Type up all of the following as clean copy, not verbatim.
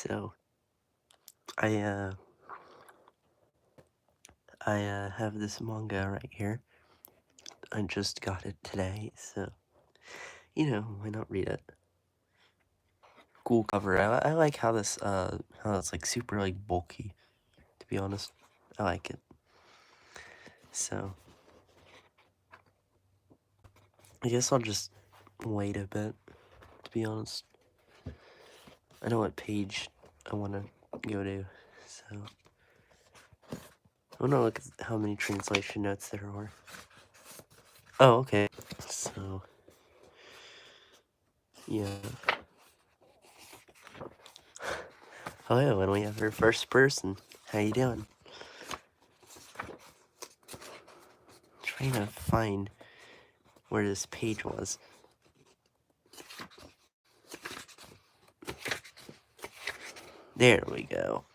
So I uh I have this manga right here. I just got it today, so why not read it? Cool cover. I like how it's like super like bulky, to be honest. I like it. So I guess I'll just wait a bit, to be honest. I know what page I wanna go to, so I wanna look at how many translation notes there are. Oh, okay. So yeah. Hello, and we have our first person. How you doing? Trying to find where this page was. There we go.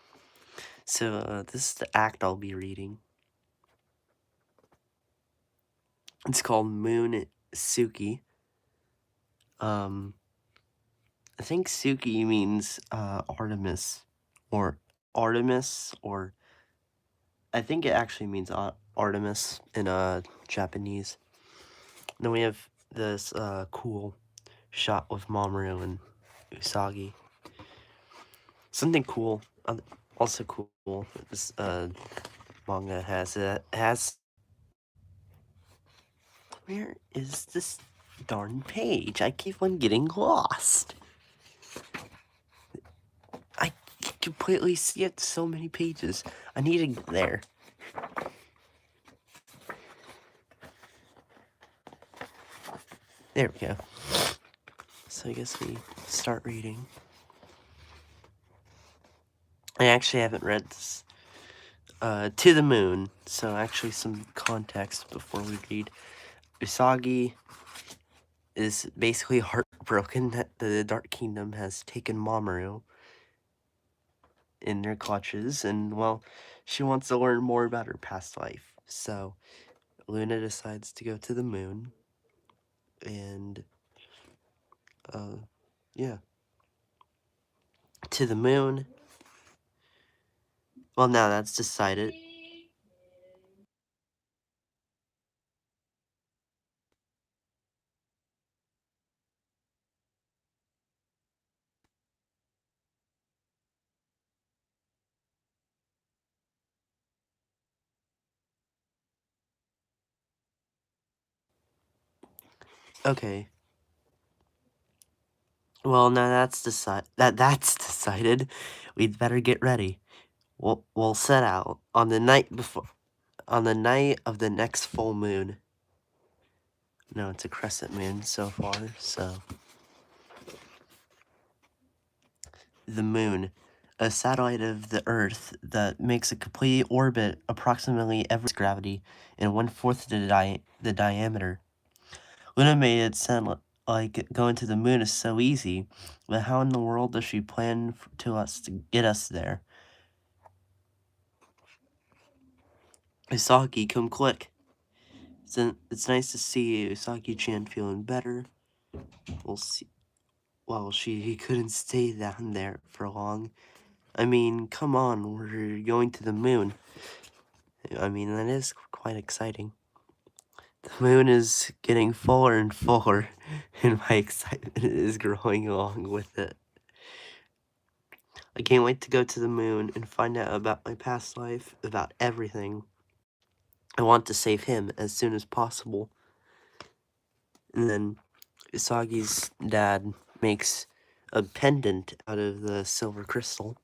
So this is the act I'll be reading. It's called Moon Suki. I think Suki means Artemis, or or I think it actually means Artemis in Japanese. Then we have this cool shot with Mamoru and Usagi. Something cool, also cool. This manga has. Where is this darn page? I keep on getting lost. I completely skipped so many pages. I need to get there. There we go. So I guess we start reading. I actually haven't read this. To the Moon. So actually some context before we read. Usagi is basically heartbroken that the Dark Kingdom has taken Mamoru in their clutches, and well, she wants to learn more about her past life. So Luna decides to go to the moon, and yeah, to the moon. Well, now that's decided. Okay. Well, now that's decided. We'd better get ready. We'll set out on the night of the next full moon. No, it's a crescent moon so far. So the moon, a satellite of the Earth that makes a complete orbit approximately every gravity and 1/4 the diameter. Luna made it sound like going to the moon is so easy, but how in the world does she plan to get us there? Usagi, come quick. It's nice to see Usagi-chan feeling better. We'll see. Well, he couldn't stay down there for long. I mean, come on, we're going to the moon. I mean, that is quite exciting. The moon is getting fuller and fuller, and my excitement is growing along with it. I can't wait to go to the moon and find out about my past life, about everything. I want to save him as soon as possible. And then Usagi's dad makes a pendant out of the silver crystal.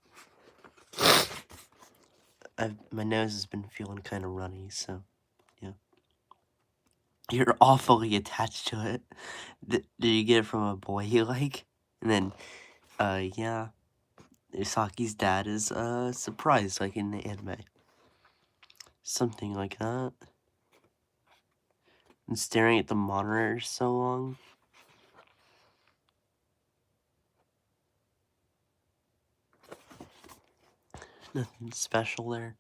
My nose has been feeling kind of runny, so yeah. You're awfully attached to it. Did you get it from a boy you like? And then, yeah, Usagi's dad is surprised, like in the anime. Something like that. And staring at the monitor so long. Nothing special there.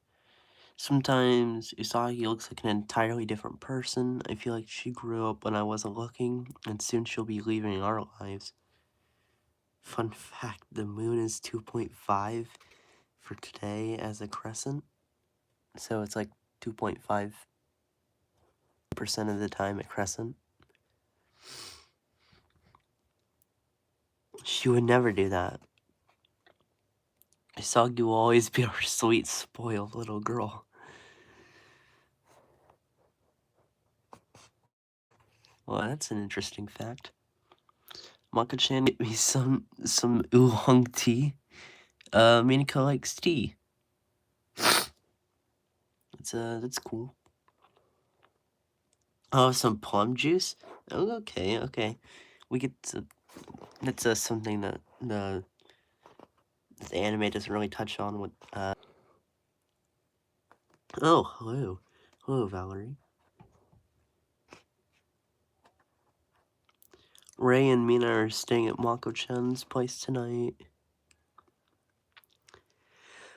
Sometimes Usagi looks like an entirely different person. I feel like she grew up when I wasn't looking, and soon she'll be leaving our lives. Fun fact, the moon is 2.5 for today as a crescent. So it's like 2.5% of the time a crescent. She would never do that. Isagi will always be our sweet, spoiled little girl. Well, that's an interesting fact. Maka-chan get me some oolong tea. Minako likes tea. That's cool. Oh, some plum juice? Oh, okay. We get to, that's something that the anime doesn't really touch on with, oh, hello. Hello, Valerie. Ray and Mina are staying at Mako-chan's place tonight.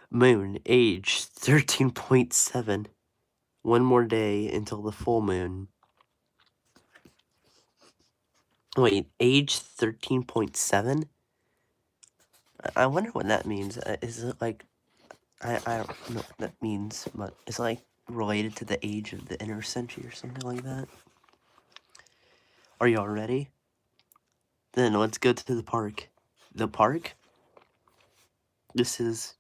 Moon, age 13.7. One more day until the full moon. Wait, age 13.7? I wonder what that means. Is it like, I don't know what that means, but it's like related to the age of the inner century or something like that. Are y'all ready? Then let's go to the park. The park? This is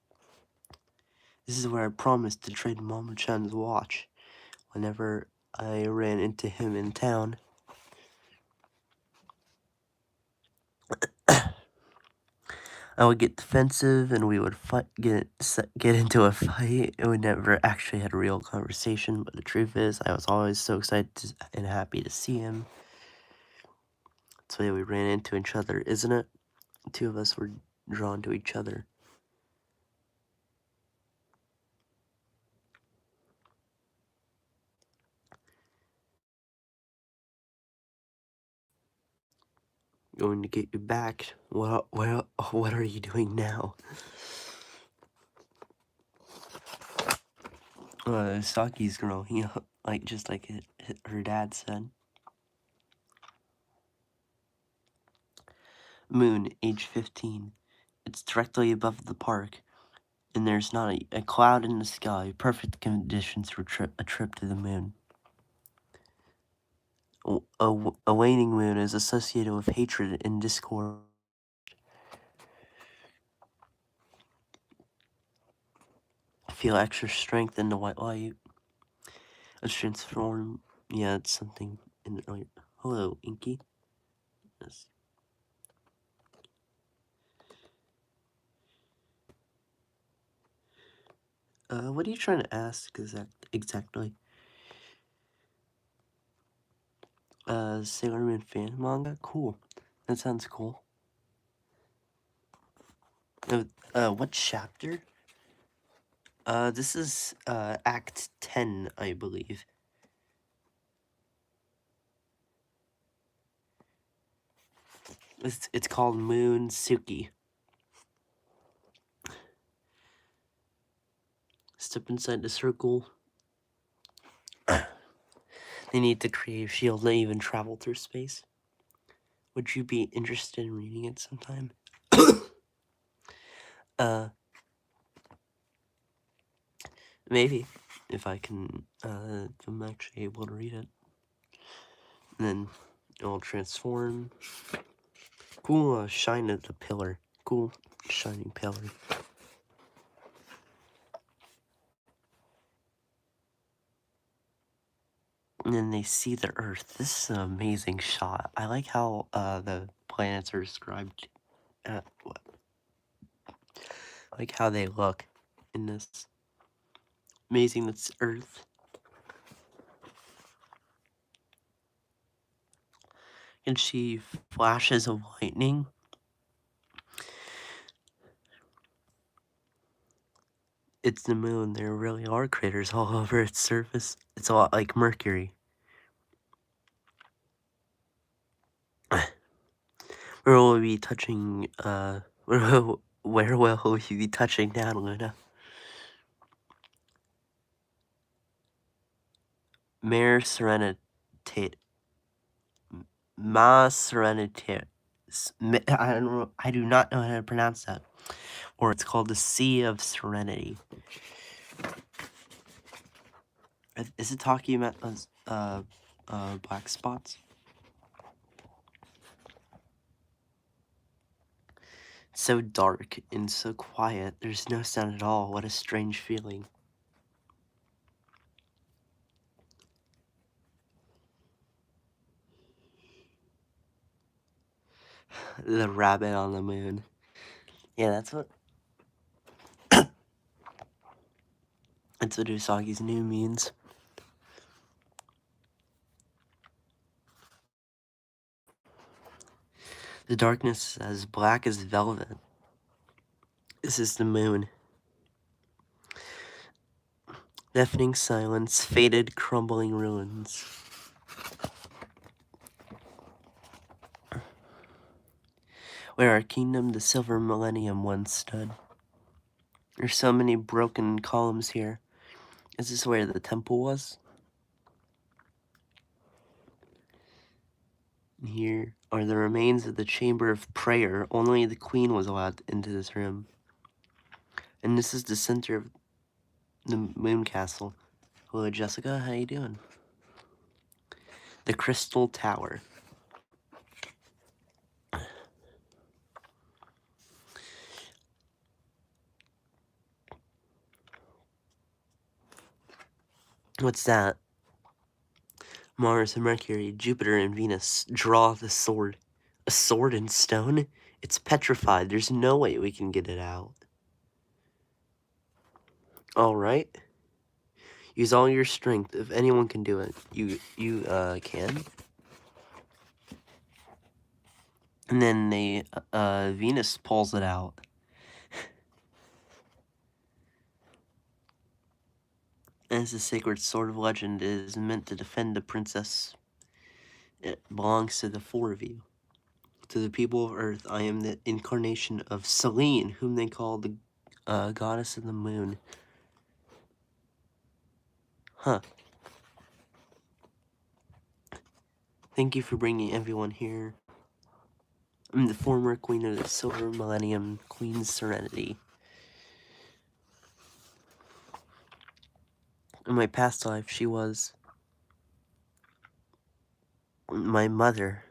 where I promised to trade Mama-chan's watch whenever I ran into him in town. I would get defensive and we would get into a fight, and we never actually had a real conversation, but the truth is I was always so excited and happy to see him. That's why we ran into each other, isn't it? The two of us were drawn to each other. Going to get you back. What are you doing now? Saki's growing up, like just like her dad said. Moon, age 15. It's directly above the park, and there's not a cloud in the sky. Perfect conditions for a trip to the moon. A waning moon is associated with hatred and discord. Feel extra strength in the white light. Let's transform. Yeah, it's something in the light. Hello, Inky. Yes. What are you trying to ask exactly? Sailor Moon fan manga? Cool. That sounds cool. What chapter? This is, Act 10, I believe. It's called Moon Suki. Step inside the circle. They need to create a shield that even travel through space. Would you be interested in reading it sometime? Maybe. If I can, if I'm actually able to read it. And then it'll transform. Cool, shine at the pillar. Cool, shining pillar. And then they see the Earth. This is an amazing shot. I like how, the planets are described. I like how they look in this. Amazing, that's Earth. And she flashes of lightning. It's the moon. There really are craters all over its surface. It's a lot like Mercury. Where will we be touching, where will you be touching down, Luna? Mare Serenity. Ma Serenity. I do not know how to pronounce that. Or it's called the Sea of Serenity. Is it talking about black spots? It's so dark and so quiet. There's no sound at all. What a strange feeling. The rabbit on the moon. Yeah, that's what Usagi's new means. The darkness is as black as velvet. This is the moon. Deafening silence, faded, crumbling ruins. Where our kingdom, the silver millennium, once stood. There's so many broken columns here. Is this where the temple was? Here are the remains of the chamber of prayer. Only the queen was allowed into this room. And this is the center of the moon castle. Hello, Jessica. How you doing? The Crystal Tower. What's that? Mars and Mercury, Jupiter and Venus. Draw the sword. A sword in stone? It's petrified. There's no way we can get it out. Alright. Use all your strength. If anyone can do it, you can. And then Venus pulls it out. As the sacred sword of legend is meant to defend the princess. It belongs to the four of you. To the people of Earth, I am the incarnation of Selene, whom they call the goddess of the moon. Huh. Thank you for bringing everyone here. I'm the former queen of the Silver Millennium, Queen Serenity. In my past life, she was my mother.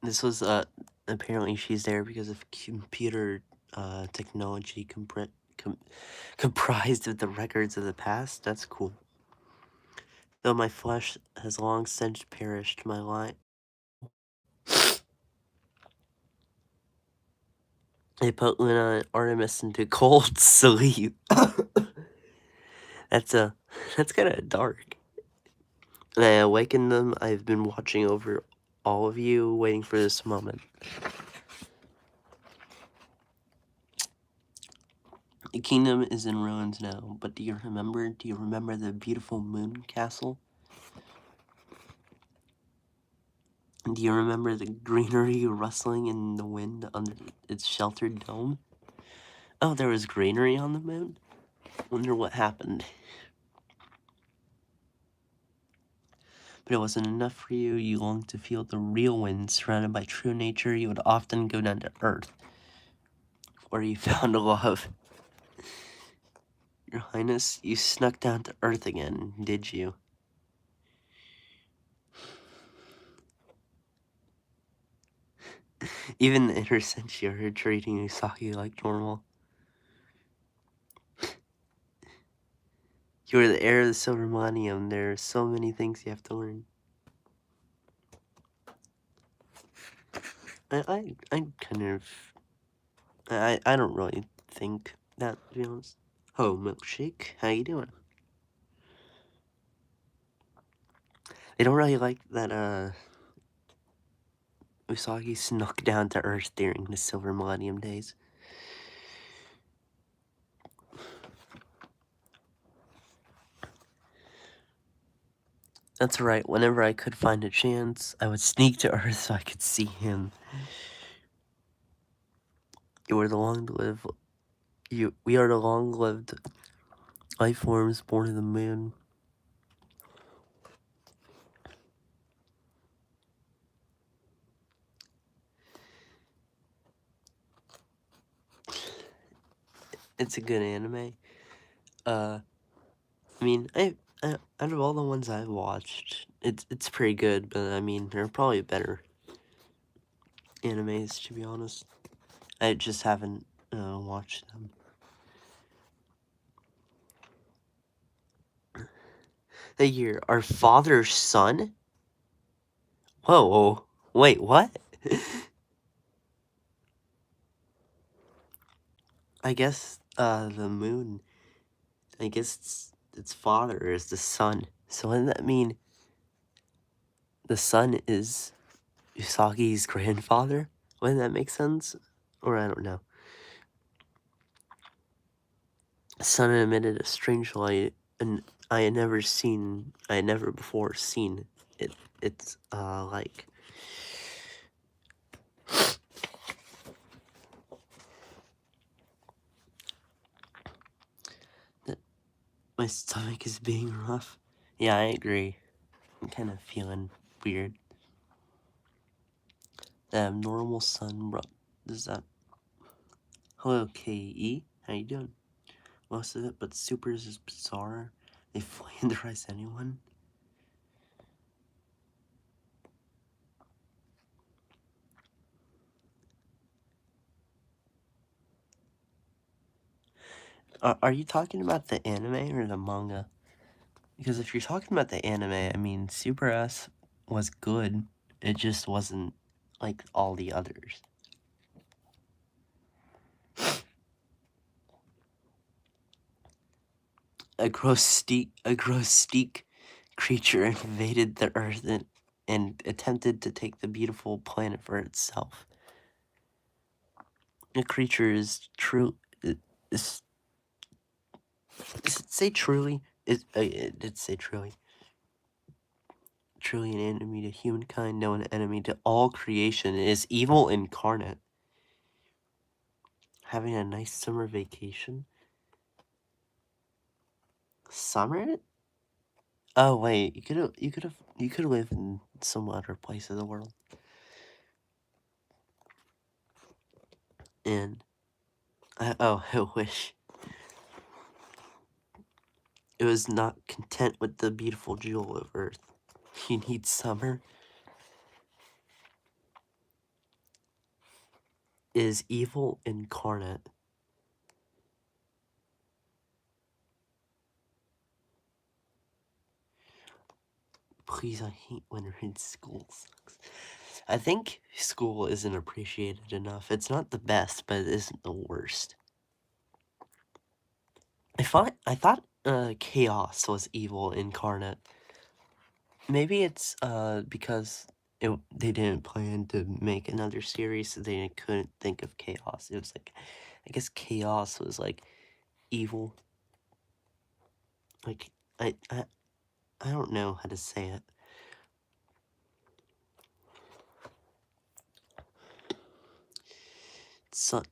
This was, apparently she's there because of computer technology comprised of the records of the past. That's cool. Though my flesh has long since perished, my life. They put Luna and Artemis into cold sleep. That's kind of dark. And I awakened them. I've been watching over all of you, waiting for this moment. The kingdom is in ruins now, but do you remember the beautiful moon castle? Do you remember the greenery rustling in the wind under its sheltered dome? Oh, there was greenery on the moon? Wonder what happened. But it wasn't enough for you. You longed to feel the real wind. Surrounded by true nature, you would often go down to Earth, where you found love. Your Highness, you snuck down to Earth again, did you? Even the inner Senshi are treating Usagi like normal. You are the heir of the Silver Millennium. There are so many things you have to learn. I kind of... I don't really think that, to be honest. Oh, Milkshake, how you doing? They don't really like that, Usagi snuck down to Earth during the Silver Millennium days. That's right, whenever I could find a chance, I would sneak to Earth so I could see him. You were the long to live We are the long-lived life forms born of the moon. It's a good anime. I mean, out of all the ones I've watched, it's pretty good. But I mean, there are probably better animes, to be honest. I just haven't watched them. The year our father's son. Whoa, wait, what? I guess the moon. I guess its father is the sun. So wouldn't that mean the sun is Usagi's grandfather? Wouldn't that make sense? Or I don't know. The sun emitted a strange light, and I had never before seen it. It's like my stomach is being rough. Yeah, I agree. I'm kind of feeling weird. The abnormal sun does that. Hello, KE. How you doing? Most of it, but supers is bizarre. They flanderize anyone. Are you talking about the anime or the manga? Because if you're talking about the anime, I mean, Super S was good. It just wasn't like all the others. A grostique creature invaded the Earth and attempted to take the beautiful planet for itself. The creature is true. Is does it say truly? It did say truly. Truly an enemy to humankind, no, an enemy to all creation. It is evil incarnate. Having a nice summer vacation. Summer? Oh wait, you could live in some other place of the world. And I wish it was not content with the beautiful jewel of Earth. You need summer. Is evil incarnate. Please, I hate winter in school. Sucks. I think school isn't appreciated enough. It's not the best, but it isn't the worst. I thought chaos was evil incarnate. Maybe it's because they didn't plan to make another series, so they couldn't think of chaos. It was like, I guess chaos was like evil. Like I don't know how to say it. Sun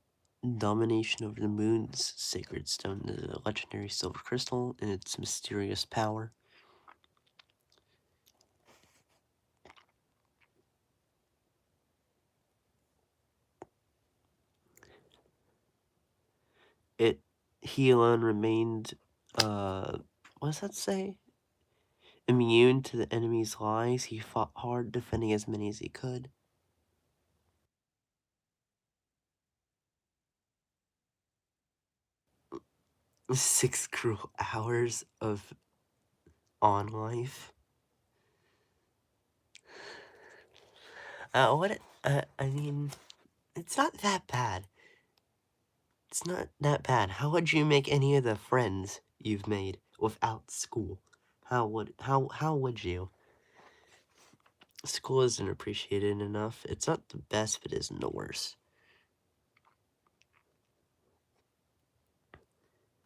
domination over the moon's sacred stone, the legendary silver crystal, and its mysterious power. He alone remained, what does that say? Immune to the enemy's lies, he fought hard, defending as many as he could. 6 cruel hours of on life. I mean, it's not that bad. It's not that bad. How would you make any of the friends you've made without school? How would you? School isn't appreciated enough. It's not the best, but it isn't the worst.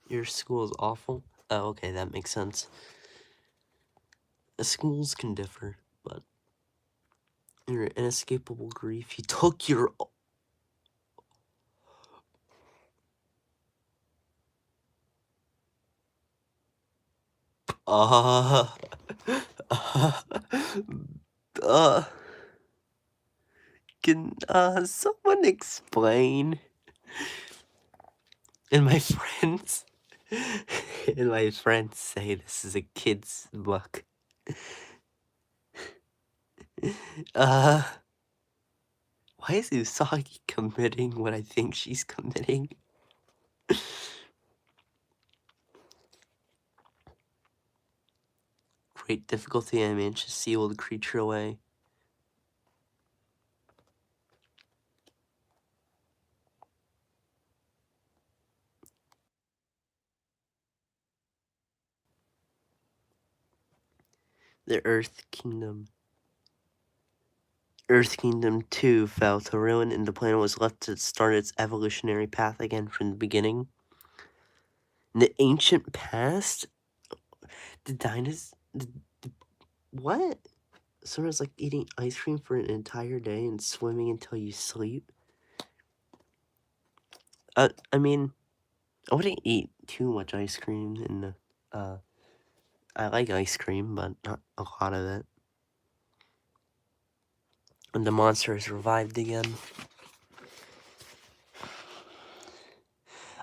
Your school is awful? Oh, okay, that makes sense. Schools can differ, but your inescapable grief. You took your Uh, uh, uh, can, someone explain? And my friends, and my friends say this is a kid's book. Uh, why is Usagi committing what I think she's committing? Great difficulty, I managed to seal the creature away. The Earth Kingdom. Earth Kingdom 2 fell to ruin, and the planet was left to start its evolutionary path again from the beginning. In the ancient past, the dinosaurs. What? Someone's like eating ice cream for an entire day and swimming until you sleep. I mean, I wouldn't eat too much ice cream, and I like ice cream, but not a lot of it. And the monster is revived again.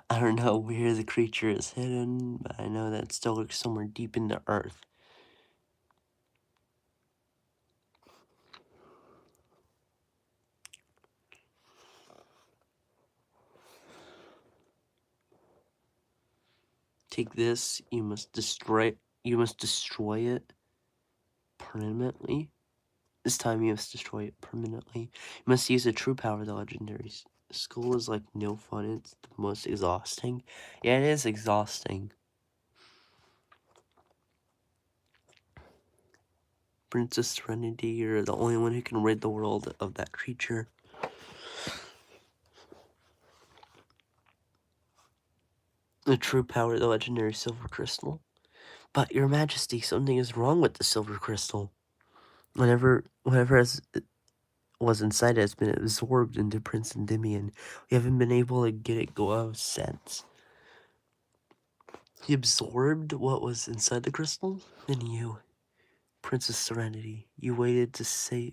I don't know where the creature is hidden, but I know that it still looks somewhere deep in the earth. Take this, you must destroy it permanently. This time you must destroy it permanently. You must use the true power of the legendary. School is like no fun, it's the most exhausting. Yeah, it is exhausting. Princess Serenity, you're the only one who can rid the world of that creature. The true power of the legendary silver crystal. But your majesty, something is wrong with the silver crystal. Whatever was inside has been absorbed into Prince Endymion. We haven't been able to get it go out since. He absorbed what was inside the crystal? Then you, Princess Serenity, you wanted to save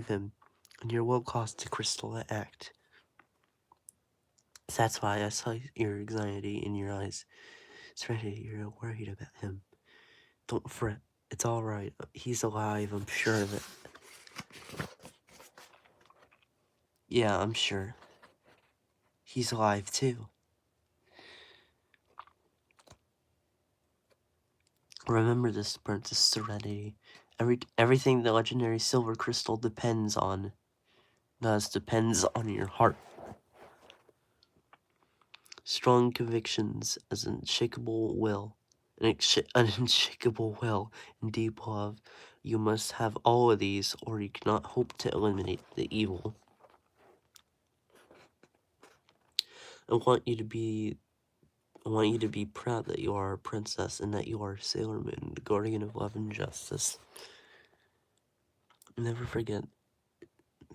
him, and your will caused the crystal to act. So that's why I saw your anxiety in your eyes. Serenity, you're worried about him. Don't fret. It's alright. He's alive, I'm sure of it. Yeah, I'm sure. He's alive too. Remember this, Princess Serenity. Everything the legendary silver crystal depends on, thus depends on your heart. Strong convictions as an unshakable will, an unshakable will and deep love. You must have all of these, or you cannot hope to eliminate the evil. I want you to be proud that you are a princess and that you are Sailor Moon, the guardian of love and justice. Never forget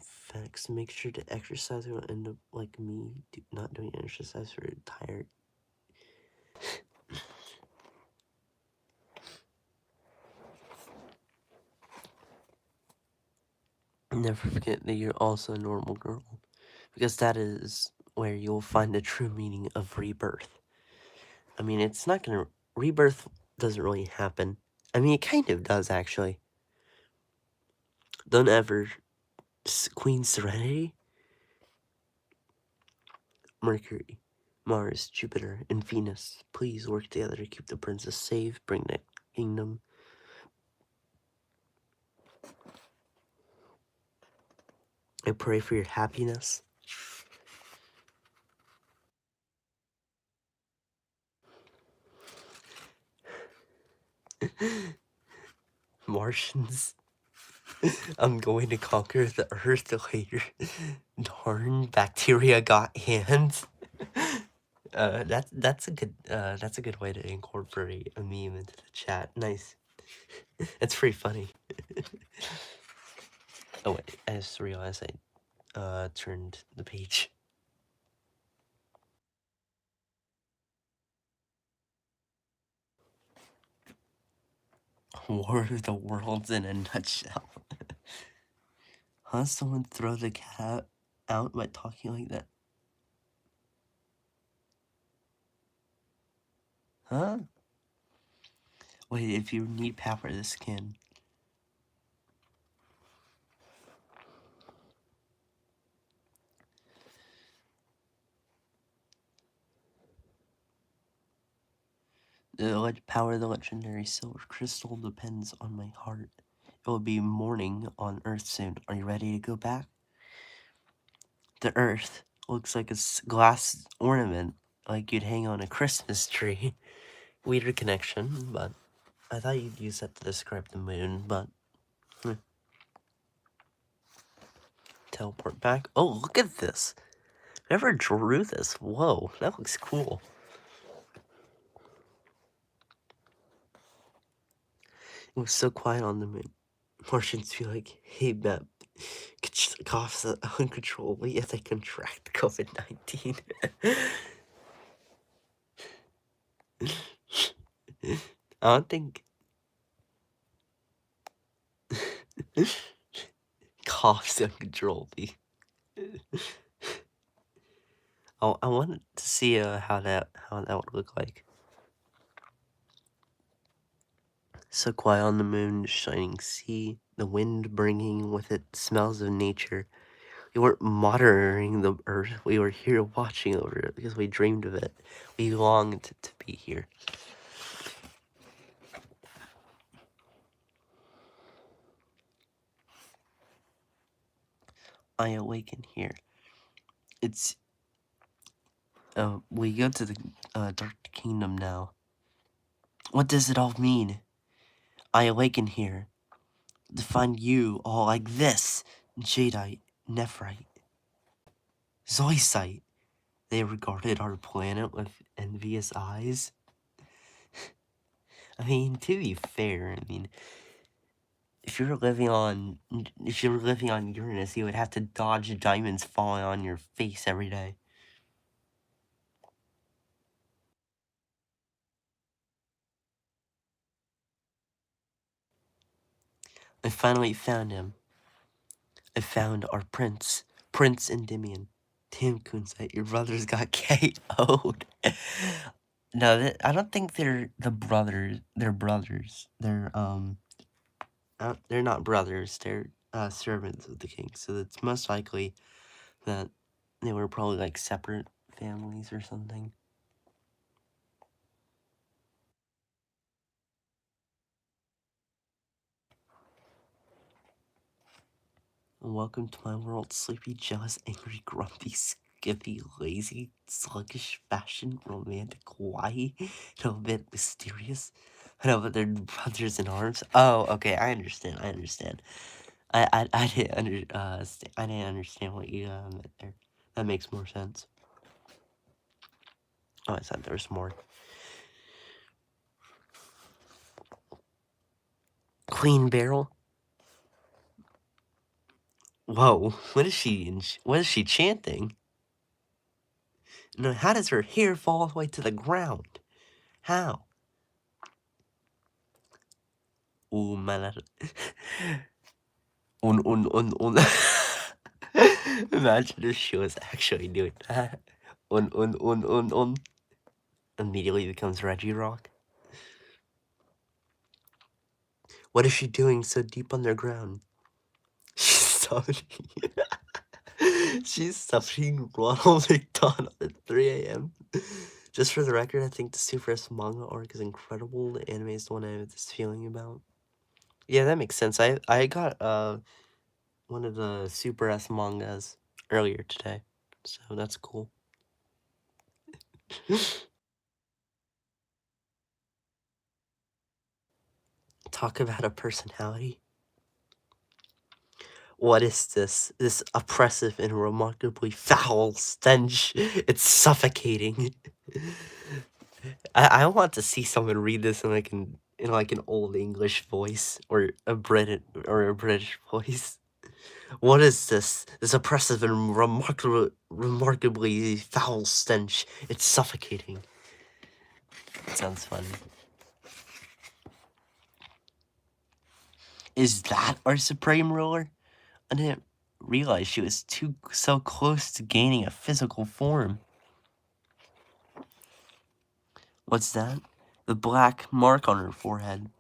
facts. Make sure to exercise or end up like me, not doing exercise for tired. Never forget that you're also a normal girl, because that is where you'll find the true meaning of rebirth. I mean, it's not gonna... Rebirth doesn't really happen. I mean, it kind of does, actually. Don't ever... Queen Serenity? Mercury, Mars, Jupiter, and Venus, please work together to keep the princess safe, bring the kingdom. I pray for your happiness. Martians. I'm going to conquer the earth later. Darn, bacteria got hands. That's a good way to incorporate a meme into the chat. Nice. It's pretty funny. Oh wait, I just realized I turned the page. War of the Worlds in a nutshell. Huh? Someone throw the cat out by talking like that? Huh? Wait, if you need power, this can. The power of the legendary silver crystal depends on my heart. It will be morning on Earth soon. Are you ready to go back? The Earth looks like a glass ornament, like you'd hang on a Christmas tree. Weird connection, but I thought you'd use that to describe the moon, but... Teleport back. Oh, look at this. Whoever drew this, whoa, that looks cool. It was so quiet on the moon. Martians be like, hey, Bep, coughs uncontrollably as they contract COVID-19. I don't think... coughs uncontrollably. I wanted to see how that would look like. So quiet on the moon, shining sea, the wind bringing with it smells of nature. We weren't monitoring the earth, we were here watching over it because we dreamed of it. We longed to be here. I awaken here. It's... we go to the Dark Kingdom now. What does it all mean? I awaken here to find you all like this. Jadeite, Nephrite, Zoisite. They regarded our planet with envious eyes. I mean, to be fair, I mean, if you were living on Uranus, you would have to dodge diamonds falling on your face every day. I finally found him. I found our prince, Prince Endymion. Damn, Kunzite, your brothers got KO'd. No, I don't think they're the brothers. They're brothers. They're not brothers. They're servants of the king. So it's most likely that they were probably like separate families or something. Welcome to my world, sleepy, jealous, angry, grumpy, skippy, lazy, sluggish, fashion, romantic, why, a little bit mysterious. I know, but they're brothers in arms. Oh, okay, I understand. I didn't understand what you meant there. That makes more sense. Oh, I thought there was more. Queen Barrel. Whoa, what is she chanting? No, how does her hair fall all the way to the ground? How? Oh, man. Un. Imagine if she was actually doing that. Un. Immediately becomes Reggie Rock. What is she doing so deep underground? She's summoning. She's summoning Ronald McDonald at 3 a.m. Just for the record, I think the Super S manga arc is incredible. The anime is the one I have this feeling about. Yeah, that makes sense. I got one of the Super S mangas earlier today, so that's cool. Talk about a personality. What is this? This oppressive and remarkably foul stench. It's suffocating. I want to see someone read this in like an old English voice or a British voice. What is this? This oppressive and remarkably foul stench. It's suffocating. It sounds funny. Is that our supreme ruler? I didn't realize she was so close to gaining a physical form. What's that? The black mark on her forehead.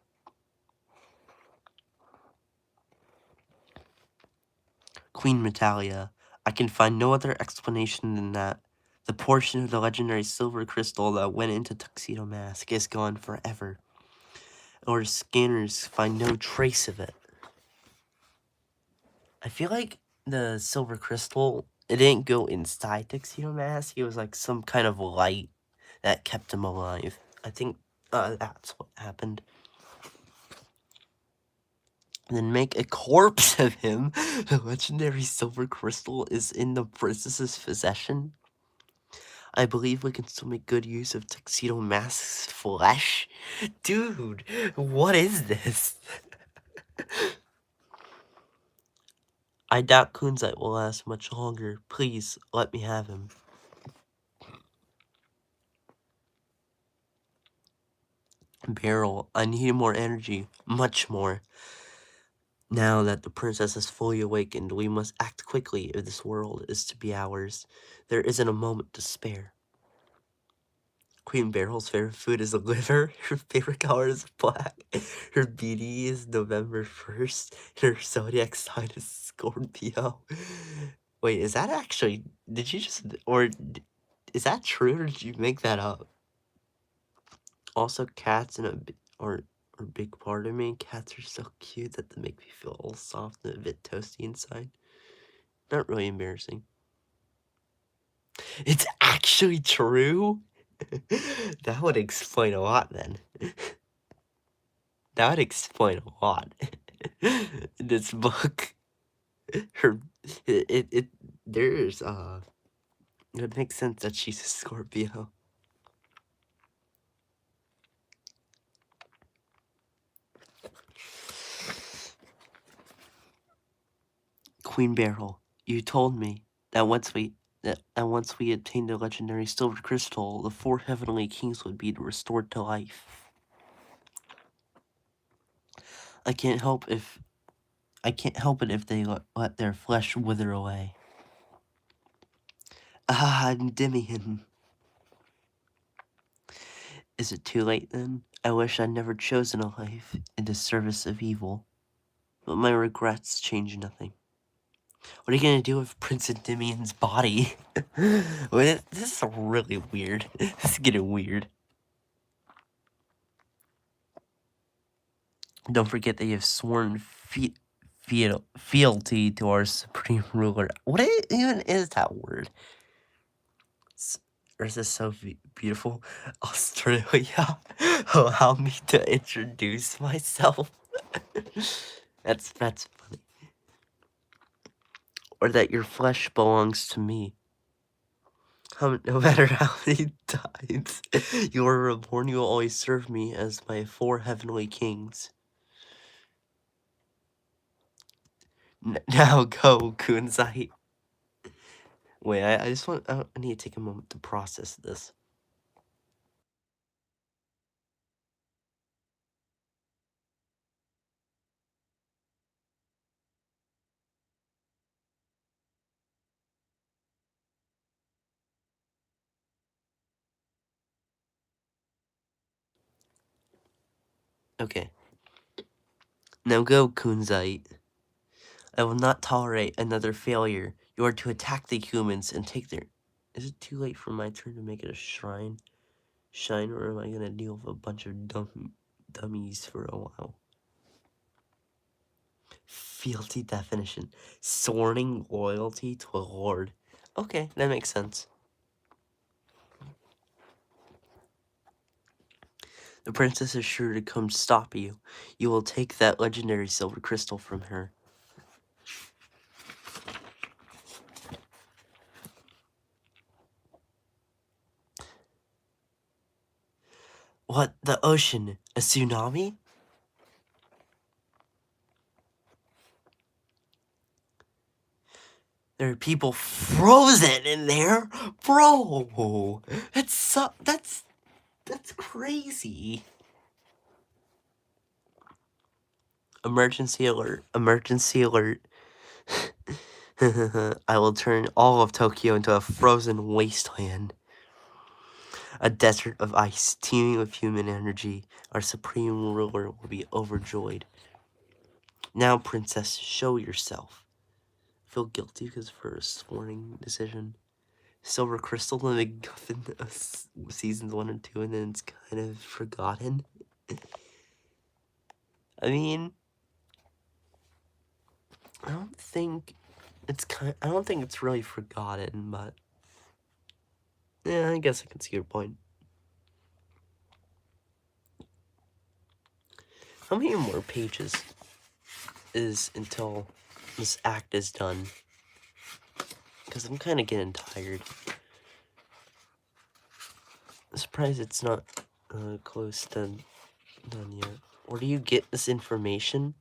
Queen Metalia. I can find no other explanation than that. The portion of the legendary silver crystal that went into Tuxedo Mask is gone forever. Our scanners find no trace of it. I feel like the silver crystal, it didn't go inside Tuxedo Mask. It was like some kind of light that kept him alive. I think that's what happened. And then make a corpse of him. The legendary silver crystal is in the princess's possession. I believe we can still make good use of Tuxedo Mask's flesh. Dude, what is this? I doubt Kunzite will last much longer. Please, let me have him. Beryl, I need more energy. Much more. Now that the princess is fully awakened, we must act quickly if this world is to be ours. There isn't a moment to spare. Queen Beryl's favorite food is liver. Her favorite color is black. Her BD is November 1st. And her zodiac sign is Scorpio. Wait, is that actually... Did you just... Or... Is that true, or did you make that up? Also, cats are a big part of me. Cats are so cute that they make me feel all soft and a bit toasty inside. Not really embarrassing. It's actually true? That would explain a lot then. That would explain a lot. This book, her, there's, it makes sense that she's a Scorpio. Queen Beryl, you told me that once we obtained the legendary silver crystal, the 4 heavenly kings would be restored to life. I can't help it if they let their flesh wither away. Ah, Endymion. Is it too late then? I wish I'd never chosen a life in the service of evil. But my regrets change nothing. What are you gonna do with Prince Endymion's body? Wait, this is really weird. This is getting weird. Don't forget that you have sworn fealty to our supreme ruler. What even is that word? Or is this so beautiful? Australia, allow me to introduce myself. That's funny. Or that your flesh belongs to me. No matter how many times you are reborn, you will always serve me as my 4 heavenly kings. Now go, Kunzite. Wait, I just want... I need to take a moment to process this. Okay. Now go, Kunzite. I will not tolerate another failure. You are to attack the humans and take their... Is it too late for my turn to make it a shrine? Or am I gonna deal with a bunch of dummies for a while? Fealty definition. Sworn loyalty to a lord. Okay, that makes sense. The princess is sure to come stop you. You will take that legendary silver crystal from her. What? The ocean? A tsunami? There are people frozen in there? Bro! That's crazy. Emergency alert. Emergency alert. I will turn all of Tokyo into a frozen wasteland. A desert of ice teeming with human energy. Our supreme ruler will be overjoyed. Now, princess, show yourself. Feel guilty because of her sworn decision. Silver Crystal, the MacGuffin of seasons 1 and 2, and then it's kind of forgotten. I mean, I don't think it's really forgotten, but yeah, I guess I can see your point. How many more pages is until this act is done? Because I'm kind of getting tired. I'm surprised it's not close to done yet. Where do you get this information?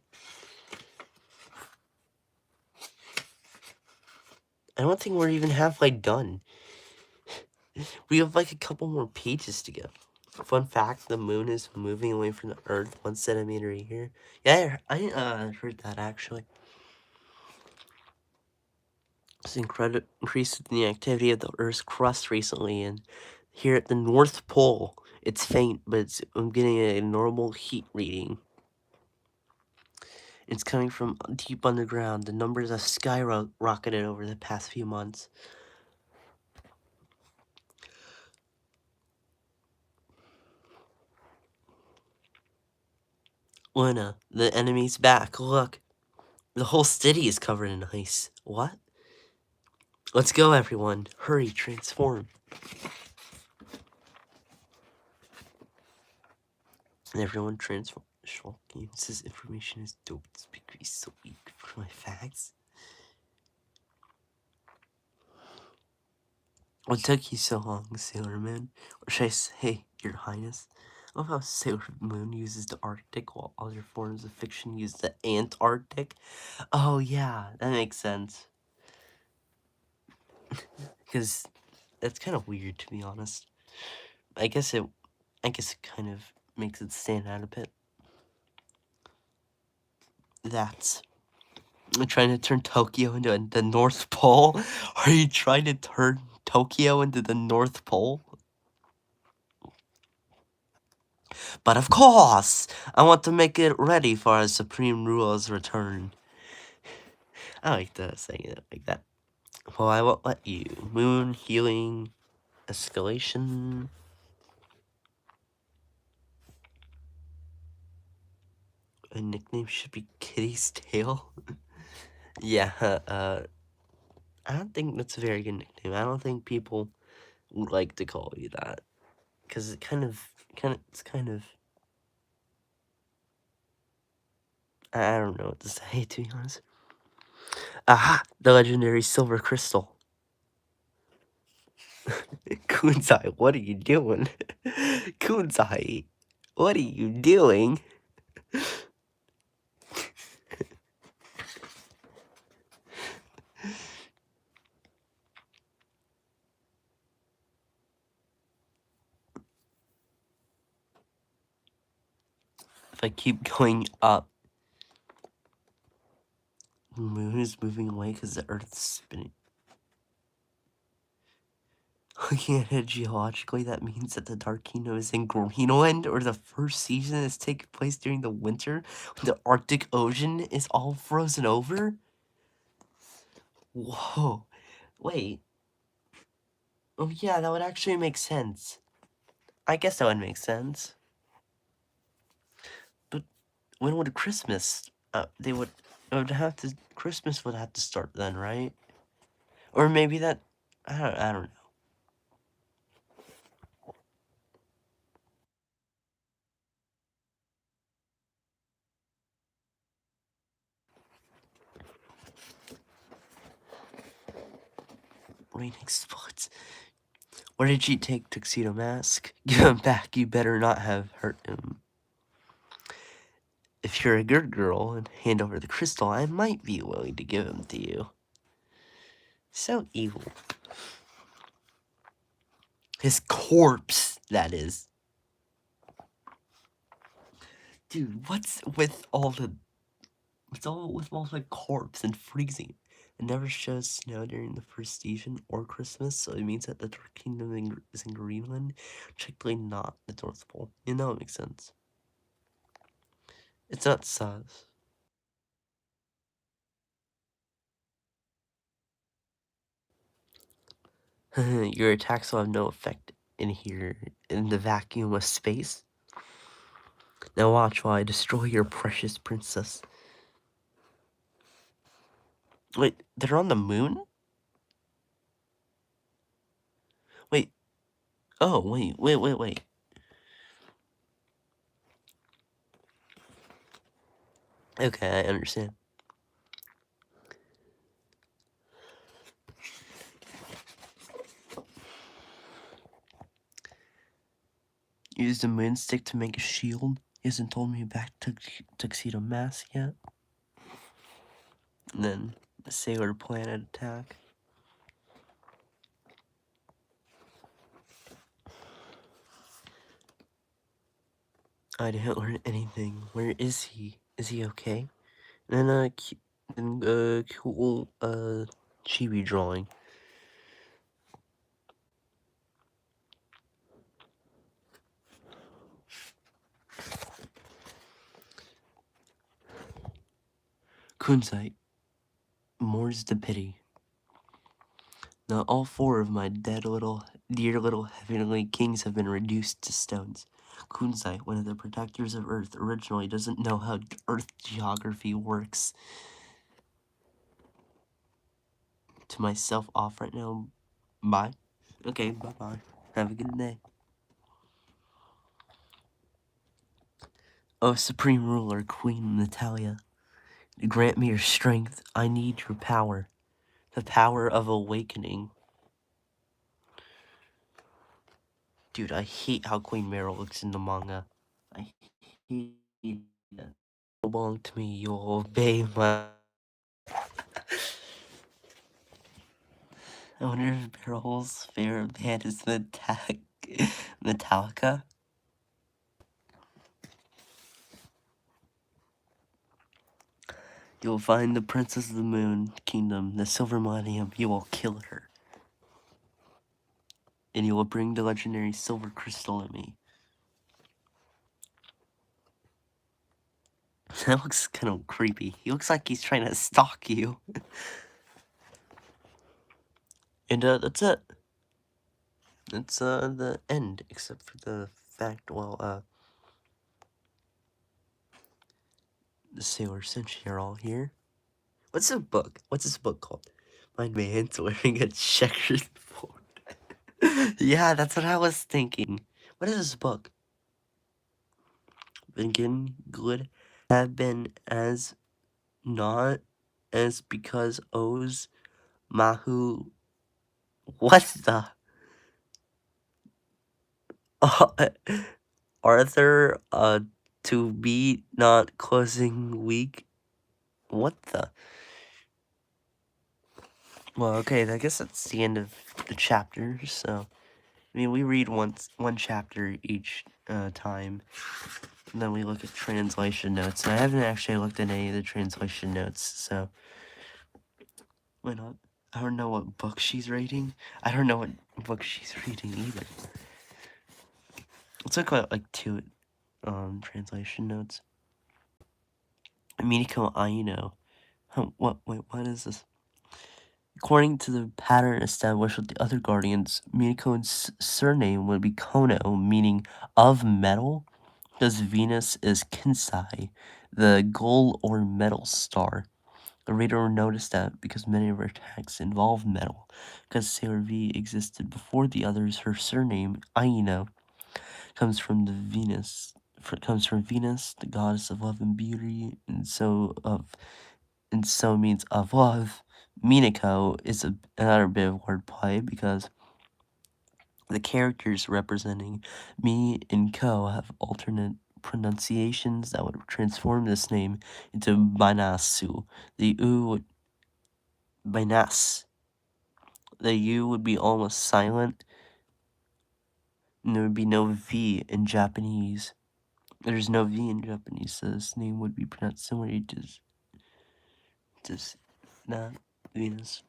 I don't think we're even halfway done. We have like a couple more pages to go. Fun fact, the moon is moving away from the earth 1 centimeter a year. Yeah, I heard that actually. It's incredible increase in the activity of the Earth's crust recently, and here at the North Pole, it's faint, but I'm getting a normal heat reading. It's coming from deep underground. The numbers have skyrocketed over the past few months. Luna, the enemy's back. Look, the whole city is covered in ice. What? Let's go, everyone. Hurry, transform. And everyone transforms. Shocking. This information is dope. This picture is so weak for my facts. What took you so long, Sailor Moon? Or should I say, Your Highness? I love how Sailor Moon uses the Arctic while other forms of fiction use the Antarctic. Oh yeah, that makes sense. Because that's kind of weird, to be honest. I guess it kind of makes it stand out a bit. That's trying to turn Tokyo into the North Pole. Are you trying to turn Tokyo into the North Pole? But of course, I want to make it ready for our supreme ruler's return. I like that saying it like that. Well, I won't let you. Moon, healing, escalation. A nickname should be Kitty's Tail. Yeah, I don't think that's a very good nickname. I don't think people would like to call you that. Because it's kind of, I don't know what to say, to be honest. Aha! The legendary silver crystal. Kunzai, what are you doing? Kunzai, what are you doing? If I keep going up, the moon is moving away because the earth's spinning. Looking at it geologically, that means that the Dark Kingdom is in Greenland, or the first season is taking place during the winter, when the Arctic Ocean is all frozen over? Whoa. Wait. Oh yeah, that would actually make sense. I guess that would make sense. But when would Christmas, Christmas would have to start then, right? Or maybe that, I don't know. Rain explodes. Where did you take Tuxedo Mask? Give him back, you better not have hurt him. If you're a good girl and hand over the crystal, I might be willing to give him to you. So evil. His corpse, that is. Dude, what's with all the It's all with all like corpse and freezing. It never shows snow during the first season or Christmas, so it means that the Dark Kingdom is in Greenland, technically not the North Pole. You know, it makes sense. It's not sus. Your attacks will have no effect in here, in the vacuum of space. Now watch while I destroy your precious princess. Wait, they're on the moon? Wait. Oh, wait. Okay, I understand. Use the moonstick to make a shield. He hasn't told me back to Tuxedo Mask yet. And then the Sailor Planet attack. I didn't learn anything. Where is he? Is he okay? And then cool chibi drawing. Kunzite. More's the pity. Now all four of my dear little heavenly kings have been reduced to stones. Kunzite, one of the protectors of Earth, originally doesn't know how Earth geography works. To myself off right now. Bye. Okay, bye-bye. Have a good day. Oh, Supreme Ruler, Queen Natalia, grant me your strength. I need your power. The power of awakening. Dude, I hate how Queen Meryl looks in the manga. I hate it. Belong to me, you'll obey my... I wonder if Meryl's favorite band is Metallica. You will find the Princess of the Moon Kingdom, the Silver Millennium. You will kill her. And you will bring the legendary silver crystal to me. That looks kind of creepy. He looks like he's trying to stalk you. And that's it. That's the end, except for the fact, well, the Sailor Senshi are all here. What's this book? What's this book called? My man's wearing a checkered board. Yeah, that's what I was thinking. What is this book? Begin good have been as not as because O's Mahu. What the? Arthur, to be not closing week. What the? Well, okay, I guess that's the end of the chapter, so... I mean, we read one chapter each time, and then we look at translation notes. And I haven't actually looked at any of the translation notes, so... Why not? I don't know what book she's reading. I don't know what book she's reading either. Let's look at, like, two translation notes. Minako Aino. Wait, what is this? According to the pattern established with the other guardians, Minako's surname would be Kono, meaning of metal, because Venus is Kinsai, the gold or metal star. The reader will notice that because many of her attacks involve metal, because Sailor V existed before the others, her surname, Aino, comes from Venus, the goddess of love and beauty, and so means of love. Minako is another bit of wordplay because the characters representing Mi and Ko have alternate pronunciations that would transform this name into Banasu. The U would Banas. The U would be almost silent, and there would be no V in Japanese. There's no V in Japanese, so this name would be pronounced similarly to Just not Venus.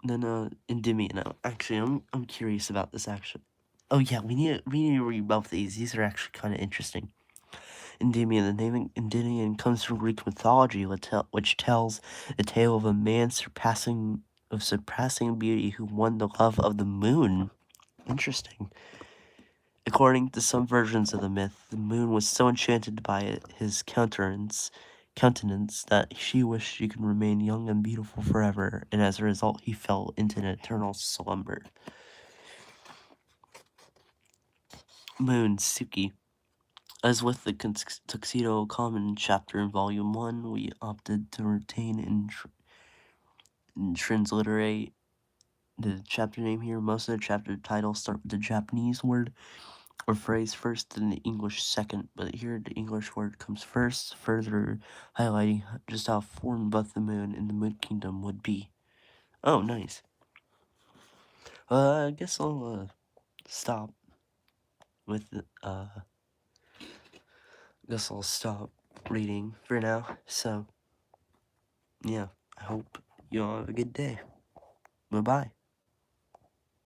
Then Endymion. Actually, I'm curious about this actually. Oh yeah, we need to read both these. These are actually kind of interesting. Endymion. The name Endymion comes from Greek mythology, which tells the tale of a man surpassing beauty who won the love of the moon. Interesting. According to some versions of the myth, the moon was so enchanted by his countenance that she wished she could remain young and beautiful forever, and as a result, he fell into an eternal slumber. Moon, Suki. As with the Tuxedo Common chapter in Volume 1, we opted to retain and transliterate the chapter name here. Most of the chapter titles start with the Japanese word or phrase first, then the English second, but here the English word comes first, further highlighting just how foreign both the moon and the Moon Kingdom would be. Oh, nice. I guess I'll stop with guess I'll stop reading for now. So yeah, I hope you all have a good day. Bye bye.